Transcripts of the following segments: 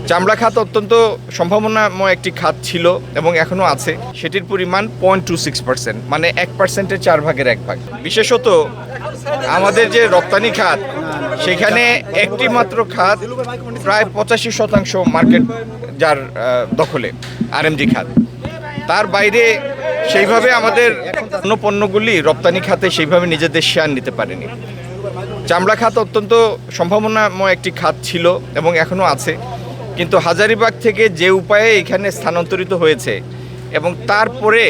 চামড়া খাত অত্যন্ত সম্ভাবনাময় একটি খাত ছিল এবং এখনও আছে। সেটির পরিমাণ 0.26%, মানে 1%-এর 4/1 বিশেষত আমাদের যে রপ্তানি খাত, সেখানে একটি মাত্র খাত প্রায় 85% মার্কেট যার দখলে, আরএমজি খাত। তার বাইরে সেইভাবে আমাদের অন্য পণ্যগুলি রপ্তানি খাতে সেইভাবে নিজেদের শেয়ার নিতে পারেনি। চামড়া খাত অত্যন্ত সম্ভাবনাময় একটি খাত ছিল এবং এখনও আছে, কিন্তু হাজারীবাগ থেকে যে উপায়ে এখানে স্থানান্তরিত হয়েছে এবং তারপরে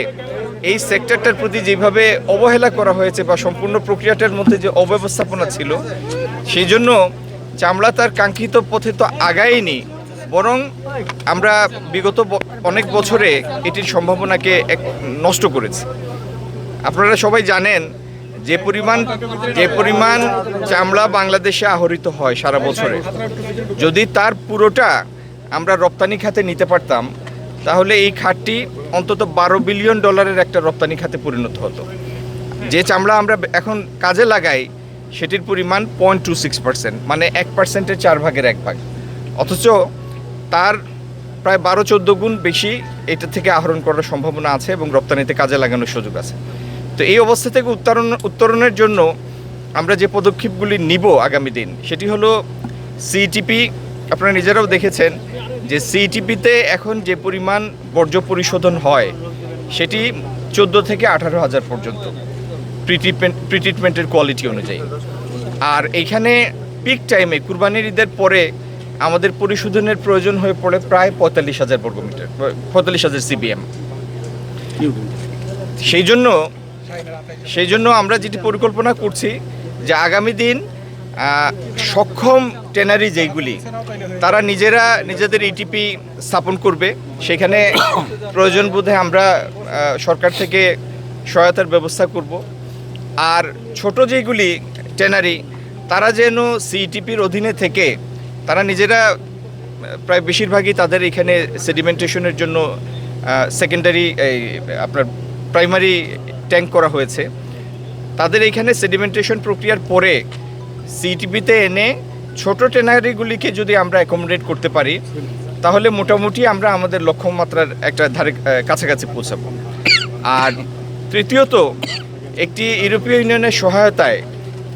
এই সেক্টরটার প্রতি যেভাবে অবহেলা করা হয়েছে বা সম্পূর্ণ প্রক্রিয়াটার মধ্যে যে অব্যবস্থাপনা ছিল, সেই জন্য চামড়া তার কাঙ্ক্ষিত পথে তো আগায়নি, বরং আমরা বিগত অনেক বছরে এটির সম্ভাবনাকে নষ্ট করেছি। আপনারা সবাই জানেন যে পরিমাণ চামড়া বাংলাদেশে আহরিত হয় সারা বছরে, যদি তার পুরোটা আমরা রপ্তানি খাতে নিতে পারতাম, তাহলে এই খাতটি অন্তত $12 বিলিয়ন একটা রপ্তানি খাতে পরিণত হতো। যে চামড়া আমরা এখন কাজে লাগাই, সেটির পরিমাণ 0.26%, মানে 1%-এর 4/1, অথচ তার প্রায় 12-14 গুণ বেশি এটা থেকে আহরণ করার সম্ভাবনা আছে এবং রপ্তানিতে কাজে লাগানোর সুযোগ আছে। তো এই অবস্থা থেকে উত্তরণের জন্য আমরা যে পদক্ষেপগুলি নিব আগামী দিন, সেটি হলো সিইটিপি। আপনারা নিজেরাও দেখেছেন যে সিইটিপিতে এখন যে পরিমাণ বর্জ্য পরিশোধন হয়, সেটি 14 থেকে 18 হাজার পর্যন্ত প্রিট্রিটমেন্টের কোয়ালিটি অনুযায়ী। আর এইখানে পিক টাইমে কুরবানির ঈদের পরে আমাদের পরিশোধনের প্রয়োজন হয়ে পড়ে প্রায় 45,000 বর্গমিটার, 45,000 CBM। সেই জন্য আমরা যেটি পরিকল্পনা করছি যে আগামী দিন সক্ষম ট্যানারি যেইগুলি, তারা নিজেদের ইটিপি স্থাপন করবে। সেখানে প্রয়োজন বোধে আমরা সরকার থেকে সহায়তার ব্যবস্থা করব। আর ছোট যেইগুলি ট্যানারি, তারা যেন সিইটিপির অধীনে থেকে তারা নিজেরা, প্রায় বেশিরভাগই তাদের এখানে সেডিমেন্টেশনের জন্য সেকেন্ডারি আপনার প্রাইমারি ট্যাঙ্ক করা হয়েছে, তাদের এখানে সেডিমেন্টেশন প্রক্রিয়ার পরে সিইটিপিতে এনে ছোট ট্যানারিগুলিকে যদি আমরা অ্যাকোমোডেট করতে পারি, তাহলে মোটামুটি আমরা আমাদের লক্ষ্যমাত্রার একটা কাছাকাছি পৌঁছাবো। আর তৃতীয়ত, একটি ইউরোপীয় ইউনিয়নের সহায়তায়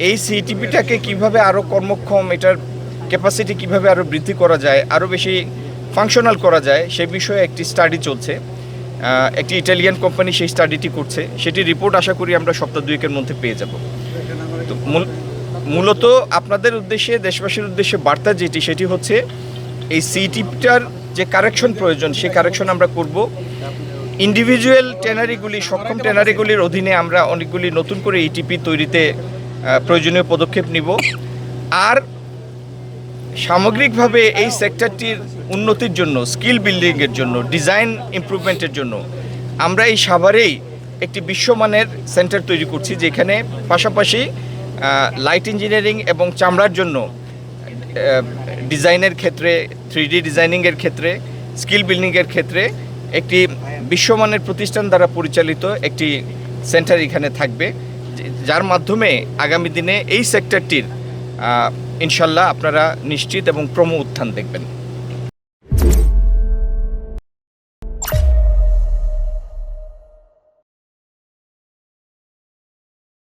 এই সিইটিপিটাকে কিভাবে আরও কর্মক্ষম, এটার ক্যাপাসিটি কিভাবে আরও বৃদ্ধি করা যায়, আরও বেশি ফাংশনাল করা যায়, সে বিষয়ে একটি স্টাডি চলছে। একটি ইটালিয়ান কোম্পানি সেই স্টাডিটি করছে, সেটি রিপোর্ট আশা করি আমরা সপ্তাহ 2-এর মধ্যে পেয়ে যাব। তো মূলত আপনাদের উদ্দেশ্যে, দেশবাসীর উদ্দেশ্যে বার্তা যেটি, সেটি হচ্ছে এই সিইটিপিটার যে কারেকশন প্রয়োজন, সেই কারেকশন আমরা করব। ইন্ডিভিজুয়াল ট্যানারিগুলি, সক্ষম ট্যানারিগুলির অধীনে আমরা অনেকগুলি নতুন করে ইটিপি তৈরিতে প্রয়োজনীয় পদক্ষেপ নিব। আর সামগ্রিকভাবে এই সেক্টরটির উন্নতির জন্য, স্কিল বিল্ডিংয়ের জন্য, ডিজাইন ইমপ্রুভমেন্টের জন্য আমরা এই সাভারেই একটি বিশ্বমানের সেন্টার তৈরি করছি, যেখানে পাশাপাশি লাইট ইঞ্জিনিয়ারিং এবং চামড়ার জন্য ডিজাইনের ক্ষেত্রে, 3D ডিজাইনিংয়ের ক্ষেত্রে, স্কিল বিল্ডিংয়ের ক্ষেত্রে একটি বিশ্বমানের প্রতিষ্ঠান দ্বারা পরিচালিত একটি সেন্টার এখানে থাকবে, যার মাধ্যমে আগামী দিনে এই সেক্টরটির ইনশাল্লাহ আপনারা নিশ্চিত এবং ক্রম উত্থান দেখবেন।